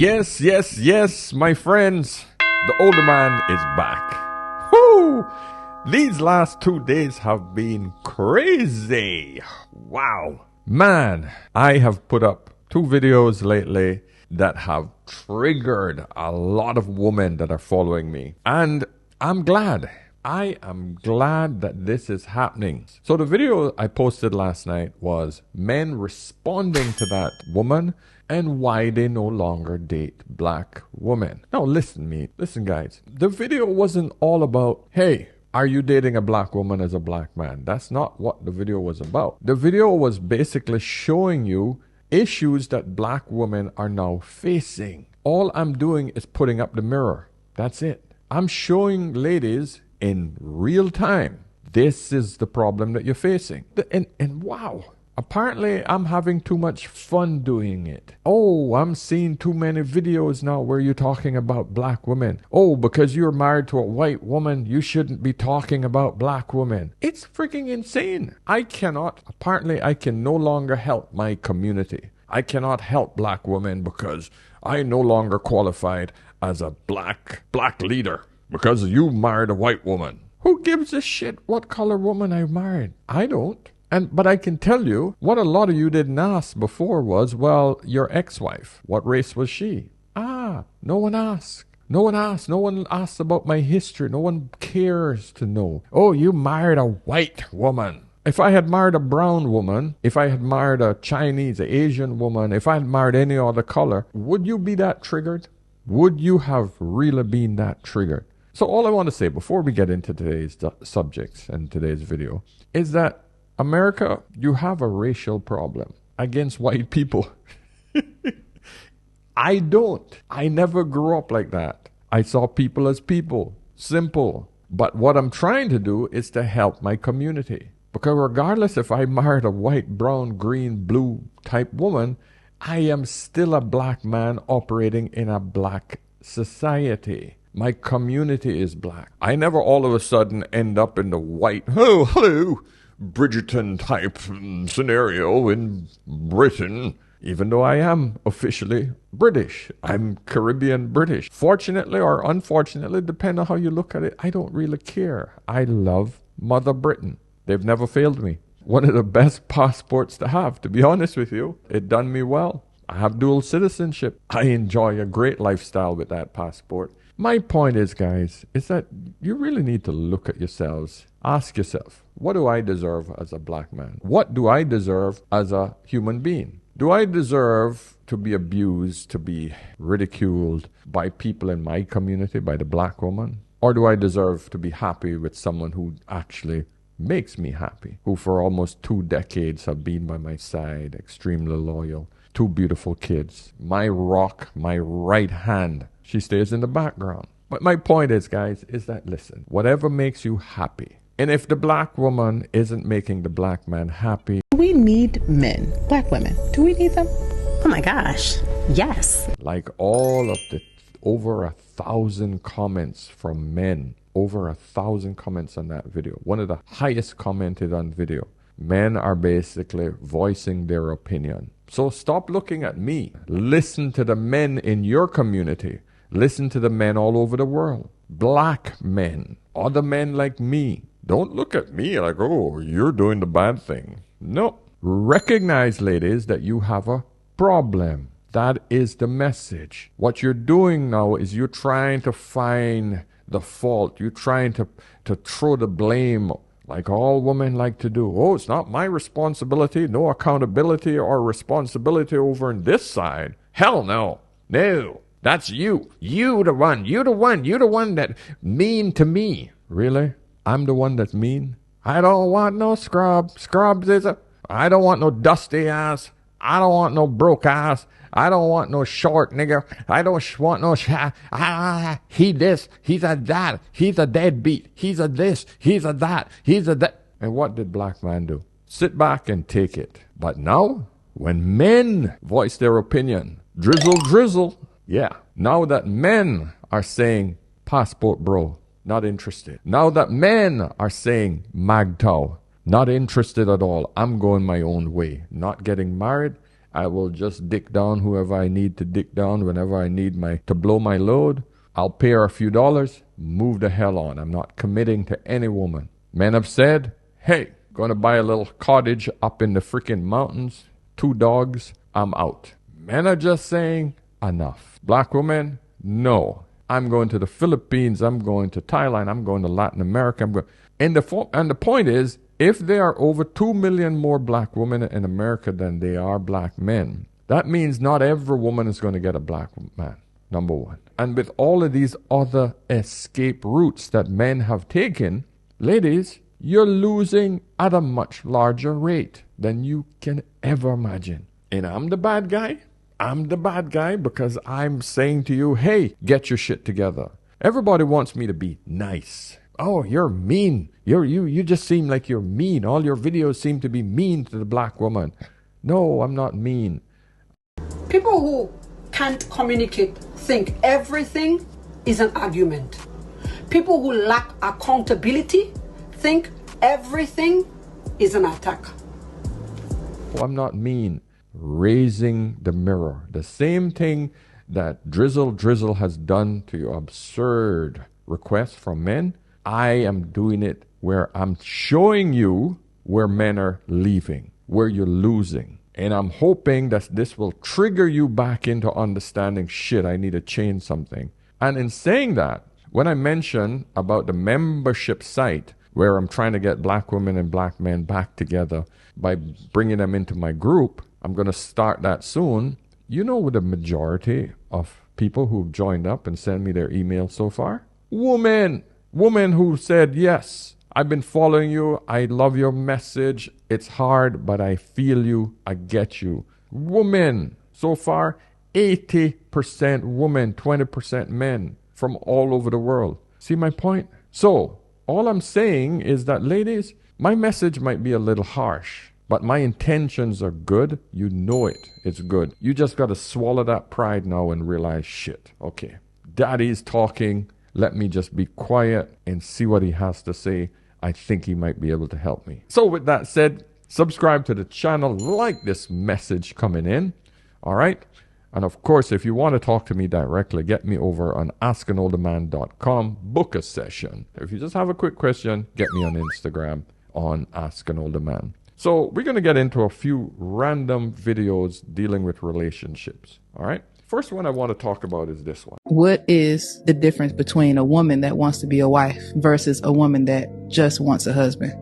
Yes, yes, yes, my friends. The older man is back. Woo! These last 2 days have been crazy. Wow. Man, I have put up 2 videos lately that have triggered a lot of women that are following me. And I'm glad. I am glad that this is happening. So the video I posted last night was men responding to that woman and why they no longer date black women. Now listen guys. The video wasn't all about, hey, are you dating a black woman as a black man? That's not what the video was about. The video was basically showing you issues that black women are now facing. All I'm doing is putting up the mirror. That's it. I'm showing ladies in real time, this is the problem that you're facing. And wow, apparently I'm having too much fun doing it. Oh, I'm seeing too many videos now where you're talking about black women. Oh, because you're married to a white woman, you shouldn't be talking about black women. It's freaking insane. I can no longer help my community. I cannot help black women because I no longer qualified as a black leader. Because you married a white woman. Who gives a shit what color woman I married? I don't. But I can tell you, what a lot of you didn't ask before was, well, your ex-wife, what race was she? No one asked. No one asked. No one asked about my history. No one cares to know. Oh, you married a white woman. If I had married a brown woman, if I had married a Chinese, an Asian woman, if I had married any other color, would you be that triggered? Would you have really been that triggered? So all I want to say before we get into today's subjects and today's video is that America, you have a racial problem against white people. I don't. I never grew up like that. I saw people as people. Simple. But what I'm trying to do is to help my community. Because regardless if I married a white, brown, green, blue type woman, I am still a black man operating in a black society. My community is black. I never all of a sudden end up in the white, oh, hello, Bridgerton type scenario in Britain, even though I am officially British. I'm Caribbean British. Fortunately or unfortunately, depending on how you look at it, I don't really care. I love Mother Britain. They've never failed me. One of the best passports to have, to be honest with you. It done me well. I have dual citizenship. I enjoy a great lifestyle with that passport. My point is, guys, is that you really need to look at yourselves. Ask yourself, what do I deserve as a black man? What do I deserve as a human being? Do I deserve to be abused, to be ridiculed by people in my community, by the black woman? Or do I deserve to be happy with someone who actually makes me happy, who for almost 2 decades have been by my side, extremely loyal, 2 beautiful kids, my rock, my right hand. She stays in the background. But my point is, guys, is that, listen, whatever makes you happy. And if the black woman isn't making the black man happy. Do we need men, black women? Do we need them? Oh my gosh, yes. Like all of the over 1,000 comments from men, over 1,000 comments on that video. One of the highest commented on video. Men are basically voicing their opinion. So stop looking at me. Listen to the men in your community. Listen to the men all over the world. Black men. Other men like me. Don't look at me like, oh, you're doing the bad thing. No. Recognize, ladies, that you have a problem. That is the message. What you're doing now is you're trying to find the fault. You're trying to throw the blame like all women like to do. Oh, it's not my responsibility. No accountability or responsibility over on this side. Hell no. No. That's you. You the one. You're the one that mean to me. Really? I'm the one that's mean? I don't want no scrub. Scrubs is I don't want no dusty ass. I don't want no broke ass. I don't want no short nigger. I don't want no he this, he's a that, he's a deadbeat, he's a this, he's a that, he's a that. And what did black man do? Sit back and take it. But now, when men voice their opinion, drizzle, yeah. Now that men are saying, passport bro, not interested. Now that men are saying, MGTOW, not interested at all. I'm going my own way. Not getting married I will just dick down whoever I need to dick down whenever I need to blow my load. I'll pay her a few dollars, move the hell on. I'm not committing to any woman. Men have said, hey, gonna buy a little cottage up in the freaking mountains, 2 dogs, I'm out. Men are just saying, enough. Black women, no. I'm going to the Philippines, I'm going to Thailand, I'm going to Latin America. And the point is, if there are over 2 million more black women in America than there are black men, that means not every woman is going to get a black man, number one. And with all of these other escape routes that men have taken, ladies, you're losing at a much larger rate than you can ever imagine. And I'm the bad guy. I'm the bad guy because I'm saying to you, hey, get your shit together. Everybody wants me to be nice. Oh, you're mean. You just seem like you're mean. All your videos seem to be mean to the black woman. No, I'm not mean. People who can't communicate think everything is an argument. People who lack accountability think everything is an attack. Oh, I'm not mean. Raising the mirror. The same thing that Drizzle has done to your absurd requests from men. I am doing it where I'm showing you where men are leaving, where you're losing. And I'm hoping that this will trigger you back into understanding, shit, I need to change something. And in saying that, when I mention about the membership site where I'm trying to get black women and black men back together by bringing them into my group, I'm going to start that soon. You know what the majority of people who've joined up and sent me their email so far? Women who said, yes, I've been following you. I love your message. It's hard, but I feel you. I get you. Women, so far, 80% women, 20% men from all over the world. See my point? So, all I'm saying is that, ladies, my message might be a little harsh, but my intentions are good. You know it. It's good. You just got to swallow that pride now and realize, shit, okay, daddy's talking. Let me just be quiet and see what he has to say. I think he might be able to help me. So with that said, subscribe to the channel, like this message coming in. All right. And of course, if you want to talk to me directly, get me over on askanolderman.com. Book a session. If you just have a quick question, get me on Instagram on Ask an Older Man. So we're going to get into a few random videos dealing with relationships. All right. First one I want to talk about is this one. What is the difference between a woman that wants to be a wife versus a woman that just wants a husband?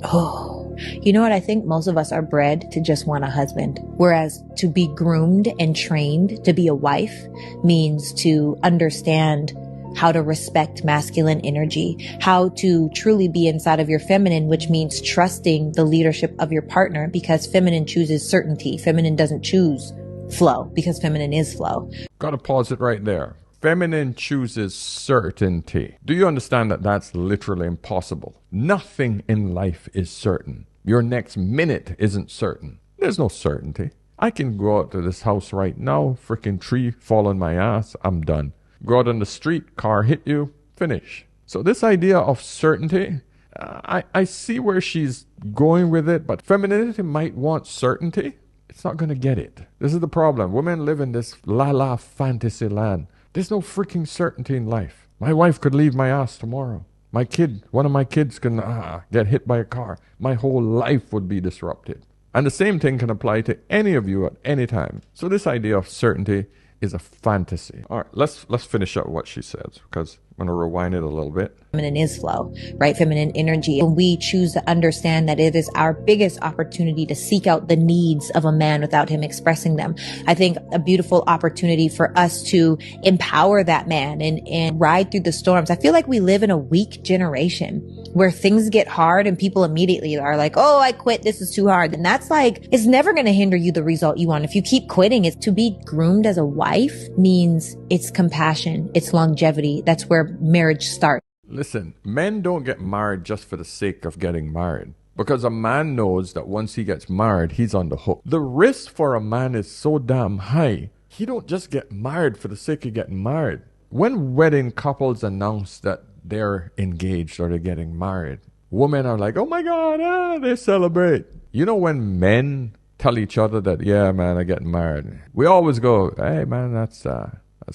Oh, you know what? I think most of us are bred to just want a husband, whereas to be groomed and trained to be a wife means to understand how to respect masculine energy, how to truly be inside of your feminine, which means trusting the leadership of your partner, because feminine chooses certainty. Feminine doesn't choose flow, because feminine is flow. Gotta pause it right there. Feminine chooses certainty. Do you understand that that's literally impossible? Nothing in life is certain. Your next minute isn't certain. There's no certainty. I can go out to this house right now, freaking tree fall on my ass, I'm done. Go out on the street, car hit you, finish. So this idea of certainty, I see where she's going with it, but femininity might want certainty. It's not going to get it. This is the problem. Women live in this la-la fantasy land. There's no freaking certainty in life. My wife could leave my ass tomorrow. One of my kids can get hit by a car. My whole life would be disrupted. And the same thing can apply to any of you at any time. So this idea of certainty is a fantasy. All right, let's finish up what she says, because I'm going to rewind it a little bit. Feminine is flow, right? Feminine energy. When we choose to understand that it is our biggest opportunity to seek out the needs of a man without him expressing them, I think a beautiful opportunity for us to empower that man and ride through the storms. I feel like we live in a weak generation where things get hard and people immediately are like, oh, I quit. This is too hard. And that's like, it's never going to hinder you the result you want. If you keep quitting, it's to be groomed as a wife means it's compassion, it's longevity. That's where marriage starts. Listen, men don't get married just for the sake of getting married. Because a man knows that once he gets married, he's on the hook. The risk for a man is so damn high. He don't just get married for the sake of getting married. When wedding couples announce that they're engaged or they're getting married, women are like, oh my God, they celebrate. You know when men tell each other that, yeah, man, I'm getting married. We always go, hey, man, that's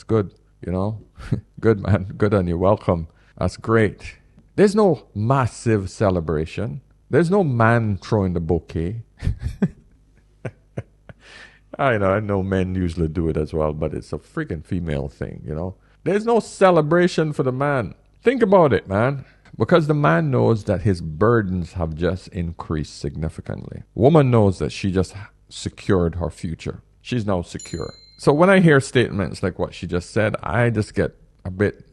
good, you know. Good, man. Good on you. Welcome. That's great. There's no massive celebration. There's no man throwing the bouquet. I know men usually do it as well, but it's a freaking female thing, you know. There's no celebration for the man. Think about it, man. Because the man knows that his burdens have just increased significantly. Woman knows that she just secured her future. She's now secure. So when I hear statements like what she just said, I just get a bit,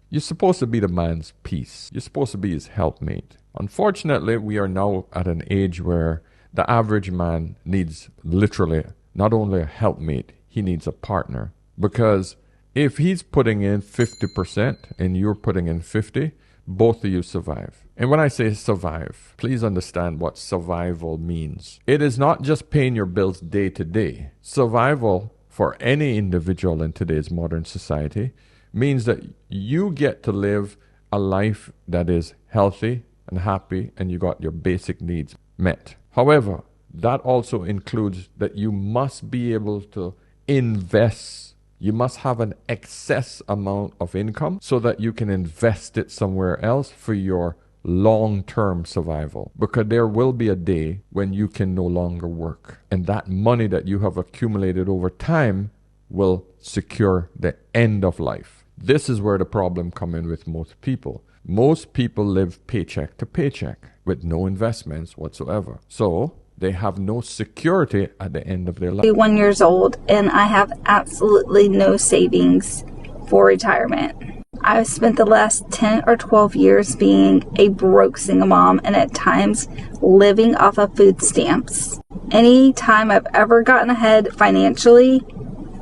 you're supposed to be the man's peace. You're supposed to be his helpmate. Unfortunately, we are now at an age where the average man needs literally not only a helpmate, he needs a partner. Because if he's putting in 50% and you're putting in 50, both of you survive. And when I say survive, please understand what survival means. It is not just paying your bills day to day. Survival for any individual in today's modern society means that you get to live a life that is healthy and happy and you got your basic needs met. However, that also includes that you must be able to invest. You must have an excess amount of income so that you can invest it somewhere else for your long-term survival. Because there will be a day when you can no longer work. And that money that you have accumulated over time will secure the end of life. This is where the problem comes in with most people. Most people live paycheck to paycheck with no investments whatsoever. So they have no security at the end of their life. 31 years old, and I have absolutely no savings for retirement. I've spent the last 10 or 12 years being a broke single mom and at times living off of food stamps. Any time I've ever gotten ahead financially,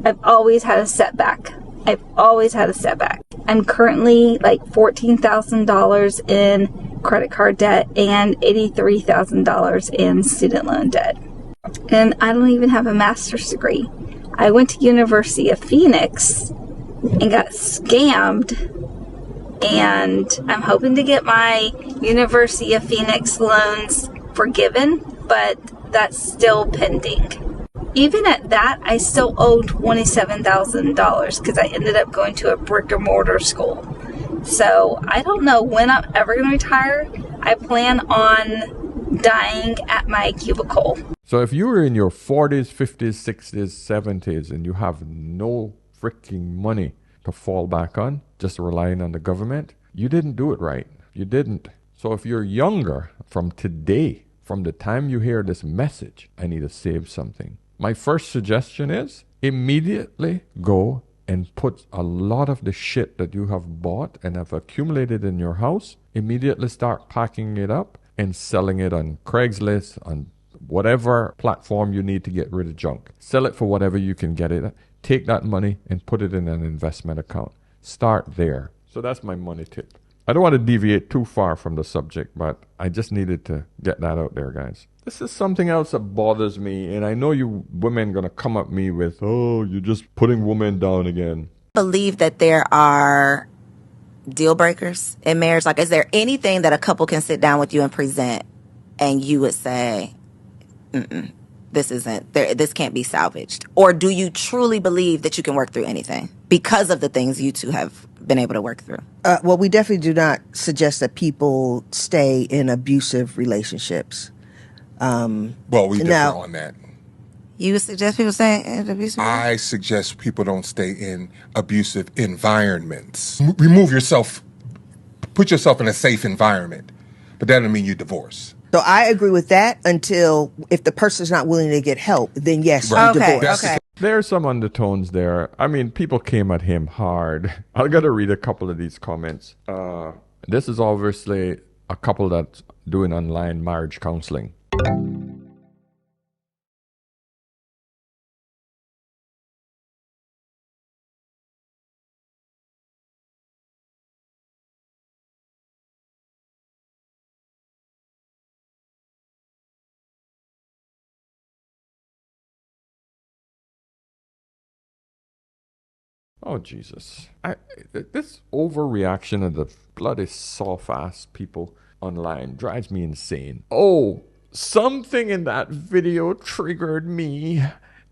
I've always had a setback. I'm currently like $14,000 in credit card debt and $83,000 in student loan debt. And I don't even have a master's degree. I went to University of Phoenix and got scammed, and I'm hoping to get my University of Phoenix loans forgiven, but that's still pending. Even at that, I still owe $27,000 because I ended up going to a brick and mortar school. So I don't know when I'm ever going to retire. I plan on dying at my cubicle. So if you were in your 40s, 50s, 60s, 70s, and you have no freaking money to fall back on, just relying on the government, you didn't do it right. You didn't. So if you're younger from today, from the time you hear this message, I need to save something. My first suggestion is immediately go and put a lot of the shit that you have bought and have accumulated in your house, immediately start packing it up and selling it on Craigslist, on whatever platform you need to get rid of junk. Sell it for whatever you can get it at. Take that money and put it in an investment account. Start there. So that's my money tip. I don't want to deviate too far from the subject, but I just needed to get that out there, guys. This is something else that bothers me, and I know you women going to come at me with, oh, you're just putting women down again. Believe that there are deal breakers in marriage. Like, is there anything that a couple can sit down with you and present and you would say, this can't be salvaged? Or do you truly believe that you can work through anything because of the things you two have been able to work through? Well, we definitely do not suggest that people stay in abusive relationships. Well, we differ on that. You would suggest people stay in abusive? I suggest people don't stay in abusive environments. Remove yourself, put yourself in a safe environment, but that doesn't mean you divorce. So I agree with that until if the person's not willing to get help, then yes, Right. you divorce. Okay. There are some undertones there. I mean, people came at him hard. I got to read a couple of these comments. This is obviously a couple that's doing online marriage counseling. Oh, Jesus. This overreaction of the bloody soft-ass people online drives me insane. Oh, Something in that video triggered me.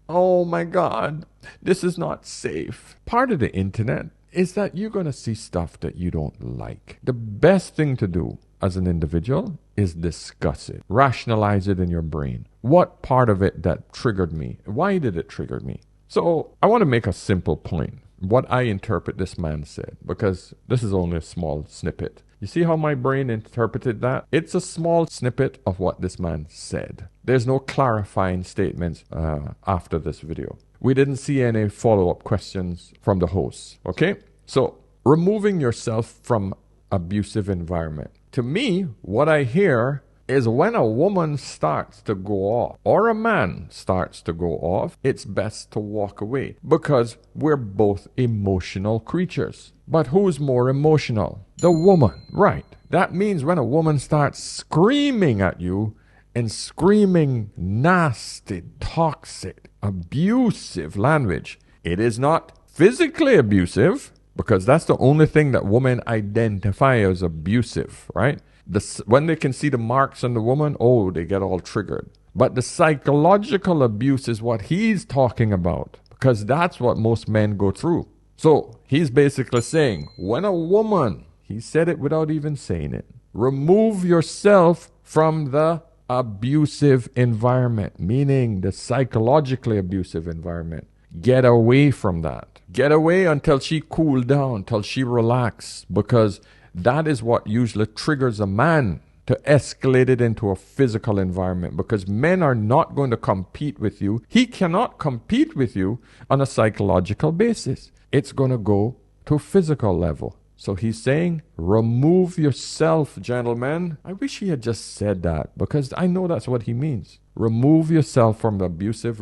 Oh my God, this is not safe. Part of the internet is that you're going to see stuff that you don't like. The best thing to do as an individual is discuss it, rationalize it in your brain. What part of it that triggered me? Why did it trigger me? So I want to make a simple point. What I interpret this man said, because this is only a small snippet. You see how my brain interpreted that? It's a small snippet of what this man said. There's no clarifying statements after this video. We didn't see any follow-up questions from the hosts, okay? So removing yourself from abusive environment. To me, what I hear is when a woman starts to go off or a man starts to go off, it's best to walk away because we're both emotional creatures. But who's more emotional? The woman, right? That means when a woman starts screaming at you and screaming nasty, toxic, abusive language, it is not physically abusive because that's the only thing that women identify as abusive, right? When they can see the marks on the woman, oh, they get all triggered. But the psychological abuse is what he's talking about because that's what most men go through. So he's basically saying, when a woman, he said it without even saying it, remove yourself from the abusive environment, meaning the psychologically abusive environment. Get away from that. Get away until she cool down, until she relax, because that is what usually triggers a man to escalate it into a physical environment because men are not going to compete with you. He cannot compete with you on a psychological basis. It's going to go to a physical level. So he's saying, remove yourself, gentlemen. I wish he had just said that because I know that's what he means. Remove yourself from the abusive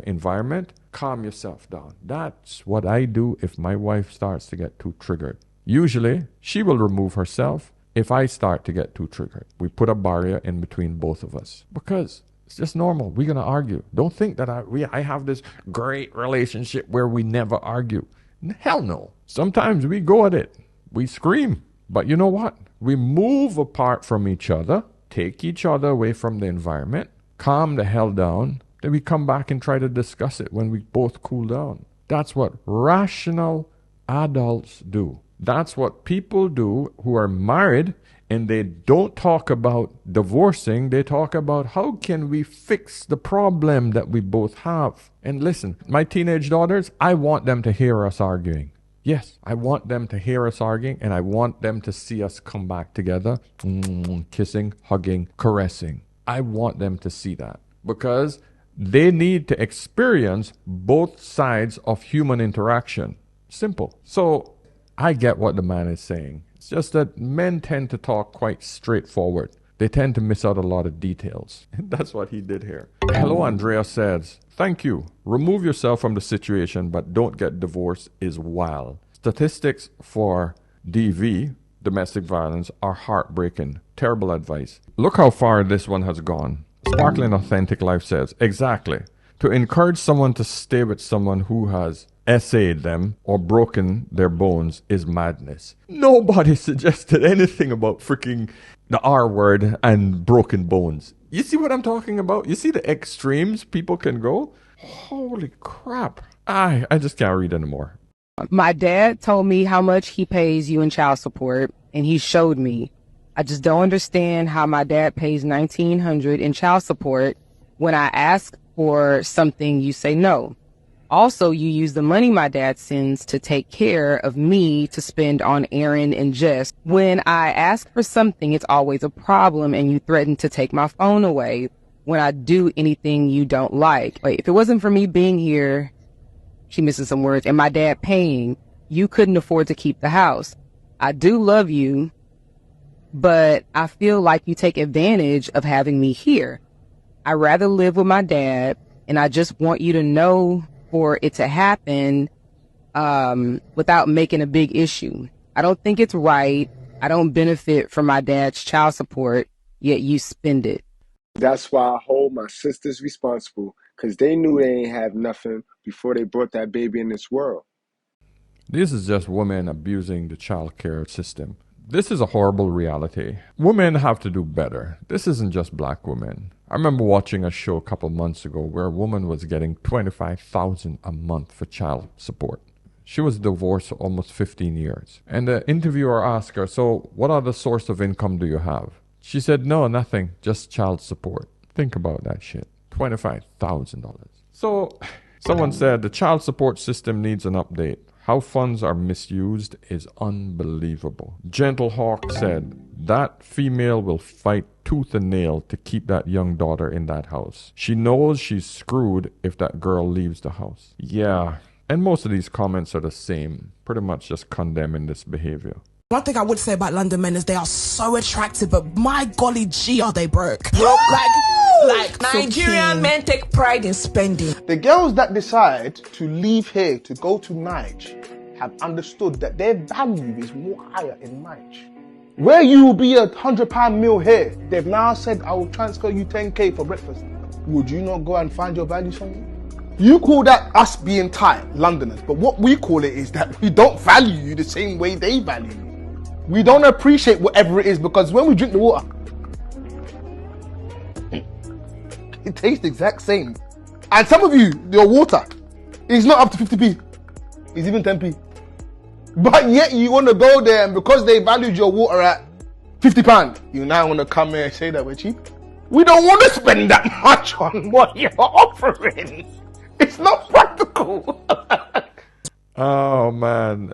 environment. Calm yourself down. That's what I do if my wife starts to get too triggered. Usually, she will remove herself if I start to get too triggered. We put a barrier in between both of us because it's just normal. We're going to argue. Don't think that I have this great relationship where we never argue. Hell no. Sometimes we go at it. We scream. But you know what? We move apart from each other, take each other away from the environment, calm the hell down, then we come back and try to discuss it when we both cool down. That's what rational adults do. That's what people do who are married and they don't talk about divorcing. They talk about how can we fix the problem that we both have. And listen, my teenage daughters, I want them to hear us arguing. Yes, I want them to hear us arguing and I want them to see us come back together, kissing, hugging, caressing. I want them to see that because they need to experience both sides of human interaction. Simple. So I get what the man is saying. It's just that men tend to talk quite straightforward. They tend to miss out a lot of details. That's what he did here. Hello, Andrea says, thank you. Remove yourself from the situation, but don't get divorced is wild. Statistics for DV, domestic violence, are heartbreaking. Terrible advice. Look how far this one has gone. Sparkling Authentic Life says, exactly. To encourage someone to stay with someone who has essayed them or broken their bones is madness. Nobody suggested anything about freaking the R word and broken bones. You see what I'm talking about? You see the extremes people can go? Holy crap. I just can't read anymore. My dad told me how much he pays you in child support, and he showed me. I just don't understand how my dad pays $1,900 in child support. When I ask for something, you say no. Also, you use the money my dad sends to take care of me to spend on Aaron and Jess. When I ask for something, it's always a problem and you threaten to take my phone away when I do anything you don't like. If it wasn't for me being here, she missing some words, and my dad paying, you couldn't afford to keep the house. I do love you, but I feel like you take advantage of having me here. I'd rather live with my dad, and I just want you to know for it to happen without making a big issue. I don't think it's right. I don't benefit from my dad's child support, yet you spend it. That's why I hold my sisters responsible, because they knew they ain't have nothing before they brought that baby in this world. This is just women abusing the child care system. This is a horrible reality. Women have to do better. This isn't just black women. I remember watching a show a couple months ago where a woman was getting $25,000 a month for child support. She was divorced for almost 15 years. And the interviewer asked her, so what other source of income do you have? She said, no, nothing, just child support. Think about that shit. $25,000. So someone said the child support system needs an update. How funds are misused is unbelievable. Gentle Hawk said, that female will fight tooth and nail to keep that young daughter in that house. She knows she's screwed if that girl leaves the house. Yeah, and most of these comments are the same, pretty much just condemning this behavior. One thing I would say about London men is they are so attractive, but my golly gee are they broke. Like Nigerian men take pride in spending. The girls that decide to leave here to go to Nige have understood that their value is more higher in Nige. Where you will be £100 meal here, they've now said, I will transfer you 10k for breakfast. Would you not go and find your value somewhere? You call that us being tight, Londoners, but what we call it is that we don't value you the same way they value you. We don't appreciate whatever it is, because when we drink the water, it tastes the exact same. And some of you, your water is not up to 50p. It's even 10p. But yet you want to go there, and because they valued your water at £50, you now want to come here and say that we're cheap? We don't want to spend that much on what you're offering. It's not practical. Oh, man.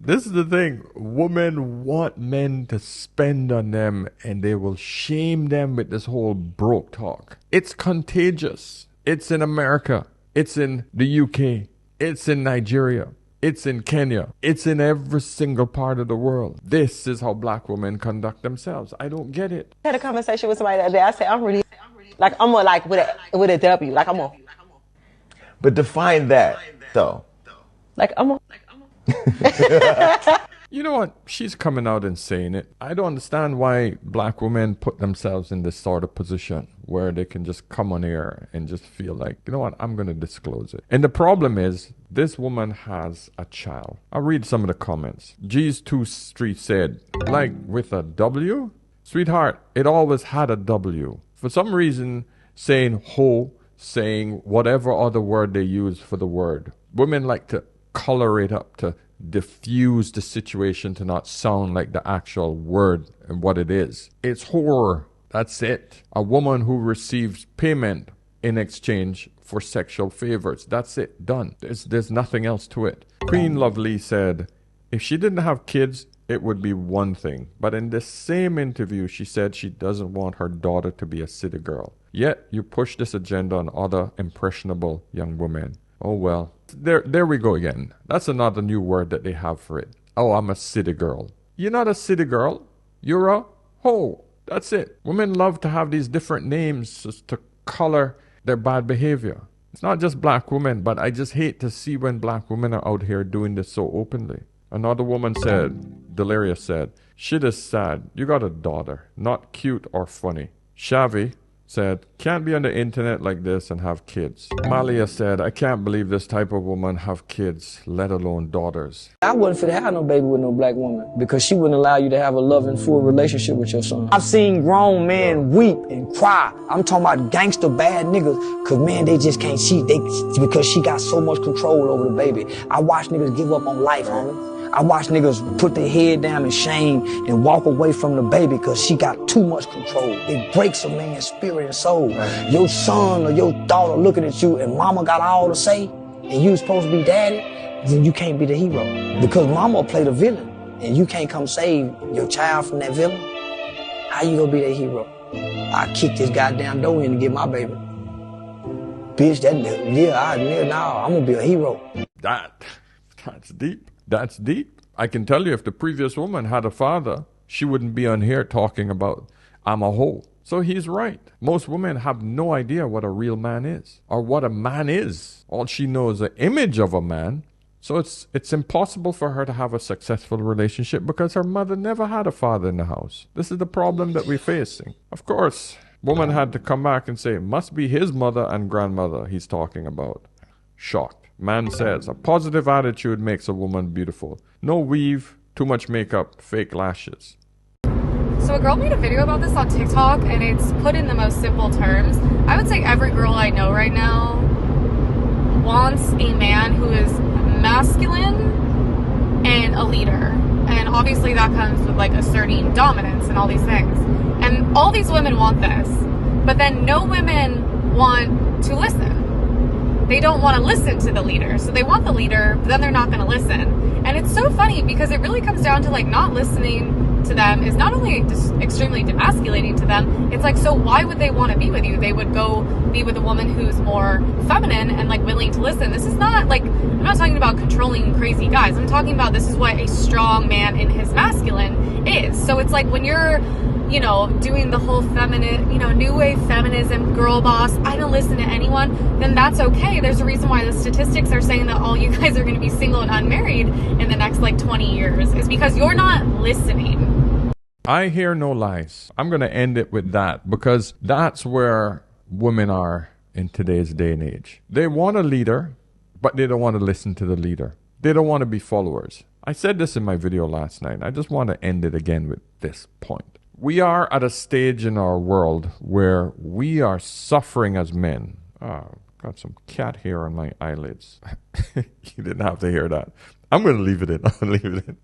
This is the thing. Women want men to spend on them, and they will shame them with this whole broke talk. It's contagious. It's in America. It's in the UK. It's in Nigeria. It's in Kenya. It's in every single part of the world. This is how black women conduct themselves. I don't get it. I had a conversation with somebody the other day. I said, I'm really, like, I'm a, like, with a W. Like, I'm a. But define that, though. Like, I'm a. You know what? She's coming out and saying it. I don't understand why black women put themselves in this sort of position where they can just come on air and just feel like, you know what, I'm going to disclose it. And the problem is, this woman has a child. I'll read some of the comments. G's2 Street said, like with a W? Sweetheart, it always had a W. For some reason, saying ho, saying whatever other word they use for the word. Women like to color it up to diffuse the situation to not sound like the actual word and what it is. It's whore. That's it. A woman who receives payment in exchange for sexual favors. That's it. Done. There's nothing else to it. Queen Lovely said, if she didn't have kids, it would be one thing. But in this same interview, she said she doesn't want her daughter to be a city girl. Yet you push this agenda on other impressionable young women. Oh well. There we go again. That's another new word that they have for it. Oh, I'm a city girl. You're not a city girl. You're a hoe. That's it. Women love to have these different names just to color their bad behavior. It's not just black women, but I just hate to see when black women are out here doing this so openly. Another woman said, Delirious said, shit is sad. You got a daughter. Not cute or funny. Shavi said, can't be on the internet like this and have kids. Malia said, I can't believe this type of woman have kids, let alone daughters. I wouldn't fit to have no baby with no black woman because she wouldn't allow you to have a loving, full relationship with your son. I've seen grown men weep and cry. I'm talking about gangster bad niggas because, man, they just can't see. Because she got so much control over the baby. I watch niggas give up on life, homie. I watch niggas put their head down in shame and walk away from the baby because she got too much control. It breaks a man's spirit and soul. Your son or your daughter looking at you and mama got all to say and you supposed to be daddy, then you can't be the hero. Because mama played the villain and you can't come save your child from that villain. How you gonna be the hero? I kick this goddamn door in to get my baby. Bitch, I'm gonna be a hero. That's deep. That's deep. I can tell you if the previous woman had a father, she wouldn't be on here talking about, I'm a hoe. So he's right. Most women have no idea what a real man is or what a man is. All she knows is an image of a man. So it's impossible for her to have a successful relationship because her mother never had a father in the house. This is the problem that we're facing. Of course, woman had to come back and say, must be his mother and grandmother he's talking about. Shocked. Man says, a positive attitude makes a woman beautiful. No weave too much makeup, fake lashes. So a girl made a video about this on TikTok, and it's put in the most simple terms. I would say every girl I know right now wants a man who is masculine and a leader. And obviously that comes with like asserting dominance and all these things. And all these women want this. But then no women want to listen. They don't want to listen to the leader. So they want the leader, but then they're not going to listen. And it's so funny because it really comes down to like not listening to them is not only just extremely demasculating to them, it's like, so why would they want to be with you? They would go be with a woman who's more feminine and like willing to listen. This is not like, I'm not talking about controlling crazy guys. I'm talking about this is what a strong man in his masculine is. So it's like when you're, you know, doing the whole feminine, you know, new wave feminism, girl boss, I don't listen to anyone, then that's okay. There's a reason why the statistics are saying that all you guys are going to be single and unmarried in the next like 20 years is because you're not listening. I hear no lies. I'm going to end it with that because that's where women are in today's day and age. They want a leader, but they don't want to listen to the leader. They don't want to be followers. I said this in my video last night. I just want to end it again with this point. We are at a stage in our world where we are suffering as men. Got some cat hair on my eyelids. You didn't have to hear that. I'm going to leave it in. I'll leave it in.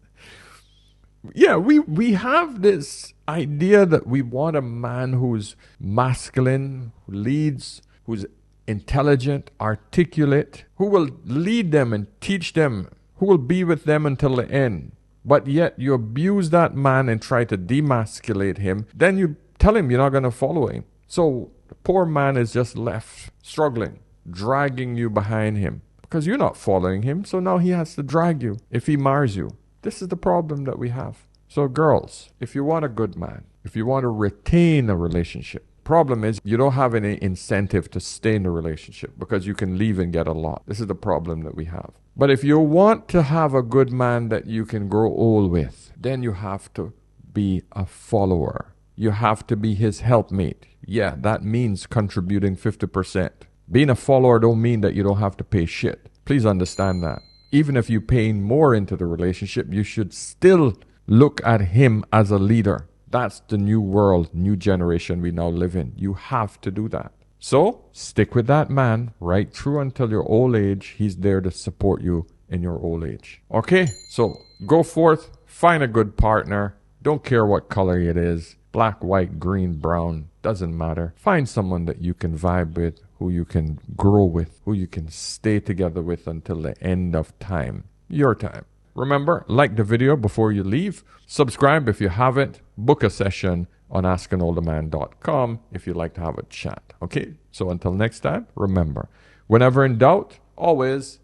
Yeah, we have this idea that we want a man who's masculine, who leads, who's intelligent, articulate, who will lead them and teach them, who will be with them until the end. But yet you abuse that man and try to demasculate him. Then you tell him you're not going to follow him. So the poor man is just left struggling, dragging you behind him because you're not following him. So now he has to drag you if he marries you. This is the problem that we have. So girls, if you want a good man, if you want to retain a relationship, problem is you don't have any incentive to stay in the relationship because you can leave and get a lot. This is the problem that we have. But if you want to have a good man that you can grow old with, then you have to be a follower. You have to be his helpmate. Yeah, that means contributing 50%. Being a follower don't mean that you don't have to pay shit. Please understand that. Even if you're paying more into the relationship, you should still look at him as a leader. That's the new world, new generation we now live in. You have to do that. So stick with that man right through until your old age. He's there to support you in your old age. Okay, so go forth, find a good partner. Don't care what color it is. Black, white, green, brown, doesn't matter. Find someone that you can vibe with, who you can grow with, who you can stay together with until the end of time. Your time. Remember, like the video before you leave. Subscribe if you haven't. Book a session on askanolderman.com if you'd like to have a chat. Okay? So until next time, remember, whenever in doubt, always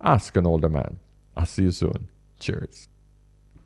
ask an older man. I'll see you soon. Cheers.